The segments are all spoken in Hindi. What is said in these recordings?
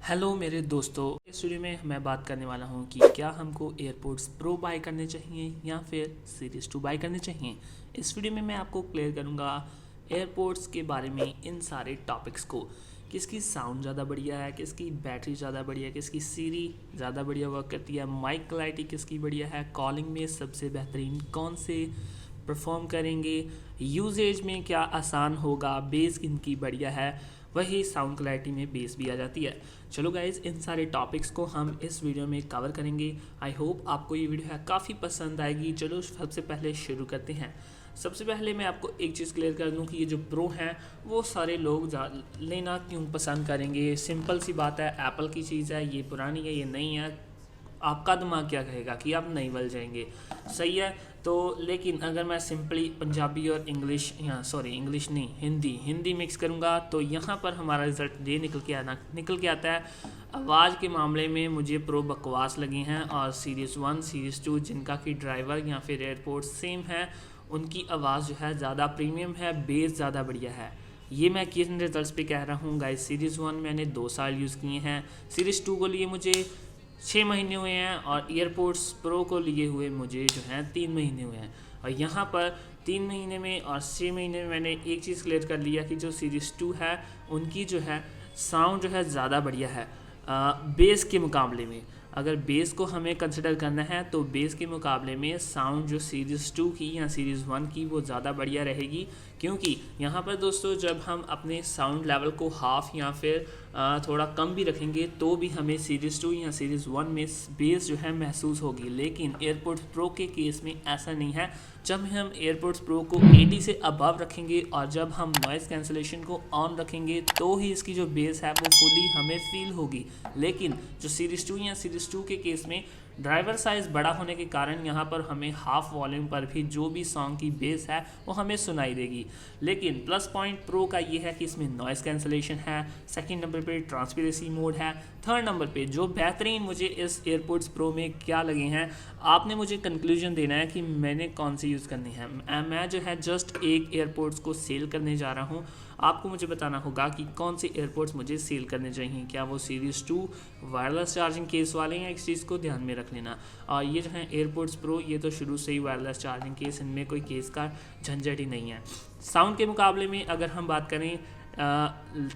हेलो मेरे दोस्तों, इस वीडियो में मैं बात करने वाला हूं कि क्या हमको एयरपोर्ट्स प्रो बाय करने चाहिए या फिर सीरीज़ 2 बाय करने चाहिए। इस वीडियो में मैं आपको क्लियर करूंगा एयरपोर्ट्स के बारे में, इन सारे टॉपिक्स को। किसकी साउंड ज़्यादा बढ़िया है, किसकी बैटरी ज़्यादा बढ़िया है, किसकी सीरी ज़्यादा बढ़िया वर्क करती है, माइक क्लैरिटी किसकी बढ़िया है, कॉलिंग में सबसे बेहतरीन कौन से परफॉर्म करेंगे, यूजेज में क्या आसान होगा, बेस इनकी बढ़िया है, वही साउंड क्लैरिटी में बेस भी आ जाती है। चलो गाइज, इन सारे टॉपिक्स को हम इस वीडियो में कवर करेंगे। आई होप आपको ये वीडियो है काफ़ी पसंद आएगी। चलो सबसे पहले शुरू करते हैं। सबसे पहले मैं आपको एक चीज़ क्लियर कर दूं कि ये जो प्रो हैं वो सारे लोग लेना क्यों पसंद करेंगे। सिंपल सी बात है, एप्पल की चीज़ है, ये पुरानी है, ये नई है। आपका दिमाग क्या कहेगा कि आप नहीं बल जाएंगे, सही है। तो लेकिन अगर मैं सिंपली पंजाबी और इंग्लिश, इंग्लिश नहीं, हिंदी मिक्स करूँगा तो यहाँ पर हमारा रिजल्ट ये निकल के आता है। आवाज़ के मामले में मुझे प्रो बकवास लगी हैं, और सीरीज़ 1 सीरीज़ 2 जिनका कि ड्राइवर या फिर एयरपोर्ट सेम है, उनकी आवाज़ जो है ज़्यादा प्रीमियम है, बेस ज़्यादा बढ़िया है। ये मैं किन रिजल्ट्स पे कह रहा हूँ गाइस। सीरीज़ 1 मैंने 2 साल यूज़ किए हैं, सीरीज़ 2 को लिए मुझे 6 महीने हुए हैं, और एयरपोर्ट्स प्रो को लिए हुए मुझे जो है 3 महीने हुए हैं। और यहाँ पर 3 महीने में और 6 महीने में मैंने एक चीज़ क्लियर कर लिया कि जो सीरीज़ 2 है उनकी जो है साउंड जो है ज़्यादा बढ़िया है बेस के मुकाबले में। अगर बेस को हमें कंसिडर करना है तो बेस के मुकाबले में साउंड जो सीरीज़ 2 की या सीरीज़ 1 की वो ज़्यादा बढ़िया रहेगी। क्योंकि यहाँ पर दोस्तों जब हम अपने साउंड लेवल को हाफ या फिर थोड़ा कम भी रखेंगे तो भी हमें सीरीज़ 2 या सीरीज़ 1 में बेस जो है महसूस होगी। लेकिन एयरपोर्ट्स प्रो के केस में ऐसा नहीं है। जब हम एयरपोर्ट्स प्रो को 80 से अबव रखेंगे और जब हम नॉइज़ कैंसलेशन को ऑन रखेंगे तो ही इसकी जो बेस है वो फुली हमें फील होगी। लेकिन जो सीरीज़ 2 या सीरीज़ 2 के केस में ड्राइवर साइज़ बड़ा होने के कारण यहाँ पर हमें हाफ वॉल्यूम पर भी जो भी सॉन्ग की बेस है वो हमें सुनाई देगी। लेकिन प्लस पॉइंट प्रो का ये है कि इसमें नॉइज़ कैंसलेशन है, सेकंड नंबर पे ट्रांसपेरेंसी मोड है, थर्ड नंबर पे जो बेहतरीन मुझे इस एयरपोर्ट्स प्रो में क्या लगे हैं, आपने मुझे कंक्लूजन देना है कि मैंने कौन सी यूज़ करनी है। मैं जो है जस्ट एक एयरपोर्ट्स को सेल करने जा रहा हूँ। आपको मुझे बताना होगा कि कौन से एयरपोर्ट्स मुझे सेल करने चाहिए, क्या वो सीरीज़ 2 वायरलेस चार्जिंग केस वाले हैं। इस चीज़ को ध्यान में रख लेना। और ये जो है एयरपोर्ट्स प्रो, ये तो शुरू से ही वायरलेस चार्जिंग केस, इनमें कोई केस का झंझट ही नहीं है। साउंड के मुकाबले में अगर हम बात करें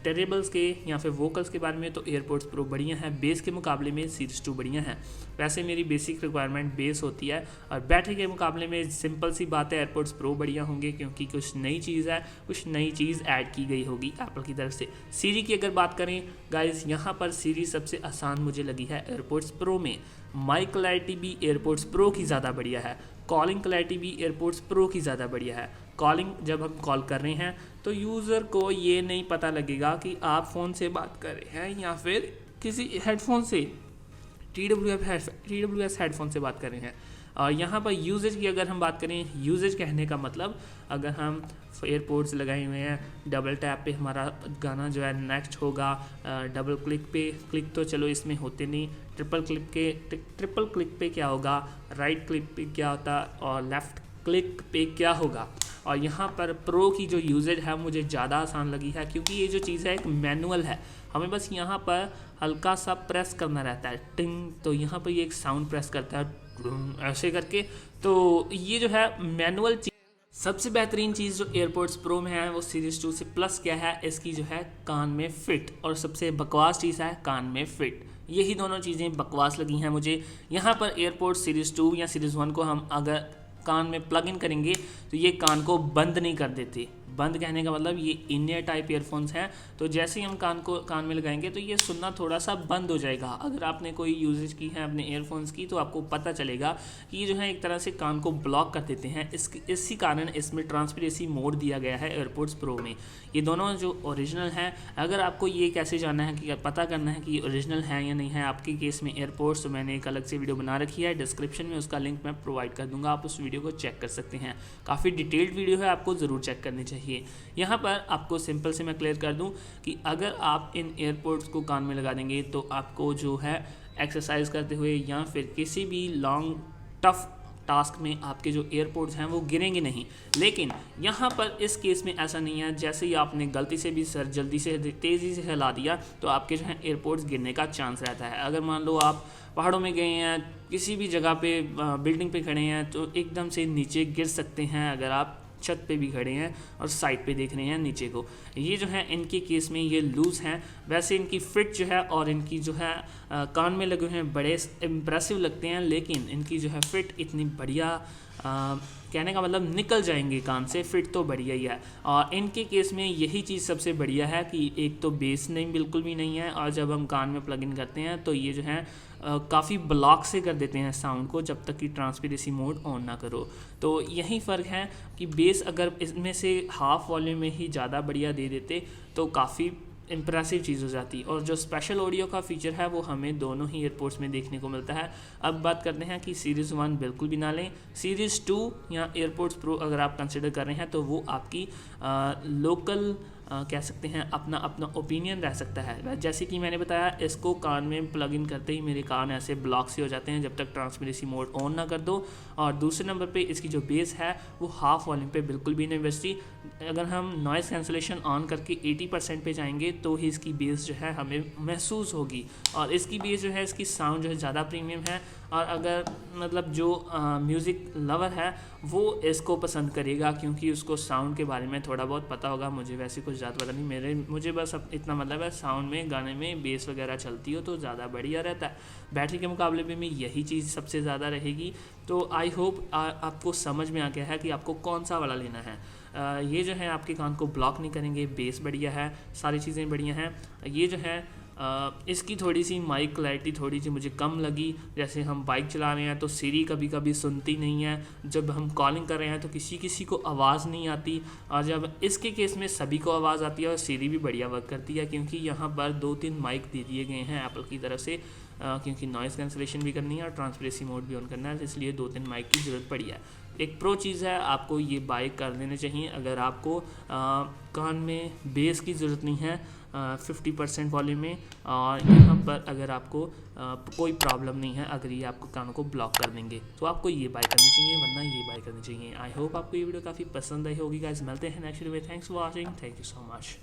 टेरेबल्स के या फिर वोकल्स के बारे में तो एयरपोर्ट्स प्रो बढ़िया है, बेस के मुकाबले में सीरीज़ 2 बढ़िया है। वैसे मेरी बेसिक रिक्वायरमेंट बेस होती है, और बैटरी के मुकाबले में सिंपल सी बात है, एयरपोर्ट्स प्रो बढ़िया होंगे क्योंकि कुछ नई चीज़ है, कुछ नई चीज़ ऐड की गई होगी एप्पल की तरफ से। सीरी की अगर बात करें गाइस, यहाँ पर सीरी सबसे आसान मुझे लगी है एयरपोर्ट्स प्रो में। माइक क्लैरिटी भी एयरपोर्ट्स प्रो की ज़्यादा बढ़िया है, कॉलिंग क्लैरिटी भी एयरपोर्ट्स प्रो की ज़्यादा बढ़िया है। कॉलिंग जब हम कॉल कर रहे हैं तो यूज़र को ये नहीं पता लगेगा कि आप फ़ोन से बात कर रहे हैं या फिर किसी हेडफोन से, TWS हेडफोन से बात कर रहे हैं। और यहाँ पर यूजेज की अगर हम बात करें, यूजेज कहने का मतलब अगर हम एयरपोर्ट्स लगाए हुए हैं, डबल टैप पे हमारा गाना जो है नेक्स्ट होगा, डबल क्लिक तो चलो इसमें होते नहीं, ट्रिपल क्लिक पे क्या होगा, राइट क्लिक पे क्या होता, और लेफ़्ट क्लिक पे क्या होगा। और यहाँ पर प्रो की जो यूजेज है मुझे ज़्यादा आसान लगी है, क्योंकि ये जो चीज़ है एक मैनुअल है, हमें बस यहाँ पर हल्का सा प्रेस करना रहता है, टिंग, तो यहाँ पर ये एक साउंड प्रेस करता है ऐसे करके। तो ये जो है मैनुअल चीज़। सबसे बेहतरीन चीज़ जो एयरपोर्ट्स प्रो में है वो सीरीज़ 2 से प्लस क्या है, इसकी जो है कान में फिट, और सबसे बकवास चीज़ है कान में फिट। यही दोनों चीज़ें बकवास लगी हैं मुझे। यहाँ पर एयरपोर्ट्स सीरीज़ 2 या सीरीज़ 1 को हम अगर कान में प्लग इन करेंगे तो ये कान को बंद नहीं कर देते। बंद कहने का मतलब ये इन ईयर टाइप ईयरफोन्स हैं, तो जैसे ही हम कान में लगाएंगे तो ये सुनना थोड़ा सा बंद हो जाएगा। अगर आपने कोई यूजेज की है अपने ईयरफोन्स की तो आपको पता चलेगा कि ये जो है एक तरह से कान को ब्लॉक कर देते हैं। इसी कारण इसमें ट्रांसपेरेंसी मोड दिया गया है एयरपोर्ट्स प्रो में। ये दोनों जो ओरिजिनल हैं, अगर आपको ये कैसे जानना है कि पता करना है कि ये ओरिजिनल है या नहीं है आपके केस में एयरपोर्ट्स, तो मैंने एक अलग से वीडियो बना रखी है, डिस्क्रिप्शन में उसका लिंक मैं प्रोवाइड कर दूंगा, आप उस वीडियो को चेक कर सकते हैं। काफ़ी डिटेल्ड वीडियो है, आपको ज़रूर चेक करनी चाहिए। यहाँ पर आपको सिंपल से मैं क्लियर कर दूं कि अगर आप इन एयरपोर्ट्स को कान में लगा देंगे तो आपको जो है एक्सरसाइज करते हुए या फिर किसी भी लॉन्ग टास्क में आपके जो एयरपोर्ट्स हैं वो गिरेंगे नहीं। लेकिन यहाँ पर इस केस में ऐसा नहीं है, जैसे ही आपने गलती से भी सर जल्दी से तेज़ी से हिला दिया तो आपके जो है एयरपोर्ट्स गिरने का चांस रहता है। अगर मान लो आप पहाड़ों में गए हैं, किसी भी जगह पे बिल्डिंग पे खड़े हैं तो एकदम से नीचे गिर सकते हैं, अगर आप छत पे भी खड़े हैं और साइड पे देख रहे हैं नीचे को। ये जो है इनके केस में ये लूज़ हैं। वैसे इनकी फिट जो है और इनकी जो है कान में लगे हुए हैं बड़े इम्प्रेसिव लगते हैं, लेकिन इनकी जो है फिट इतनी बढ़िया, कहने का मतलब निकल जाएंगे कान से, फिट तो बढ़िया ही है। और इनके केस में यही चीज़ सबसे बढ़िया है कि एक तो बेस नहीं बिल्कुल भी नहीं है, और जब हम कान में प्लग इन करते हैं तो ये जो है काफ़ी ब्लॉक से कर देते हैं साउंड को, जब तक कि ट्रांसपेरेंसी मोड ऑन ना करो। तो यही फ़र्क है कि बेस अगर इसमें से हाफ वॉल्यूम में ही ज़्यादा बढ़िया दे देते तो काफ़ी इम्प्रेसिव चीज़ हो जाती। और जो स्पेशल ऑडियो का फीचर है वो हमें दोनों ही एयरपोर्ट्स में देखने को मिलता है। अब बात करते हैं कि सीरीज़ 1 बिल्कुल भी ना लें, सीरीज़ 2 या एयरपोर्ट्स प्रो अगर आप कंसिडर कर रहे हैं तो वो आपकी लोकल कह सकते हैं अपना अपना ओपिनियन रह सकता है। जैसे कि मैंने बताया, इसको कान में प्लग इन करते ही मेरे कान ऐसे ब्लॉक से हो जाते हैं जब तक ट्रांसपेरेंसी मोड ऑन ना कर दो। और दूसरे नंबर पे इसकी जो बेस है वो हाफ वॉल्यूम पे बिल्कुल भी नहीं बजती। अगर हम नॉइज़ कैंसलेशन ऑन करके 80% पे जाएंगे तो ही इसकी बेस जो है हमें महसूस होगी। और इसकी बेस जो है, इसकी साउंड जो है ज़्यादा प्रीमियम है। और अगर मतलब जो म्यूज़िक लवर है वो इसको पसंद करेगा, क्योंकि उसको साउंड के बारे में थोड़ा बहुत पता होगा। मुझे वैसे कुछ ज़्यादा पता नहीं, मुझे बस अब इतना मतलब है साउंड में गाने में बेस वगैरह चलती हो तो ज़्यादा बढ़िया रहता है। बैटरी के मुकाबले में यही चीज़ सबसे ज़्यादा रहेगी। तो आई होप आपको समझ में आ गया है कि आपको कौन सा वाला लेना है। ये जो है आपके कान को ब्लॉक नहीं करेंगे, बेस बढ़िया है, सारी चीज़ें बढ़िया हैं। ये जो है इसकी थोड़ी सी माइक क्लैरिटी थोड़ी सी मुझे कम लगी। जैसे हम बाइक चला रहे हैं तो सीरी कभी कभी सुनती नहीं है, जब हम कॉलिंग कर रहे हैं तो किसी किसी को आवाज़ नहीं आती, और जब इसके केस में सभी को आवाज़ आती है और सीरी भी बढ़िया वर्क करती है, क्योंकि यहाँ पर 2-3 माइक दे दिए गए हैं एप्पल की तरफ से, क्योंकि नॉइज़ कैंसलेशन भी करनी है और ट्रांसपेरेंसी मोड भी ऑन करना है, इसलिए 2-3 माइक की ज़रूरत पड़ी है। एक प्रो चीज़ है, आपको ये बाय कर लेने चाहिए अगर आपको कान में बेस की ज़रूरत नहीं है 50% वॉल्यूम में, और यहाँ पर अगर आपको कोई प्रॉब्लम नहीं है, अगर ये आपको कानों को ब्लॉक कर देंगे तो आपको ये बाय करनी चाहिए, वरना ये बाय करनी चाहिए। आई होप आपको ये वीडियो काफ़ी पसंद आई होगी गाइस। मिलते हैं नेक्स्ट वीडियो में। Thanks for watching, thank you so much.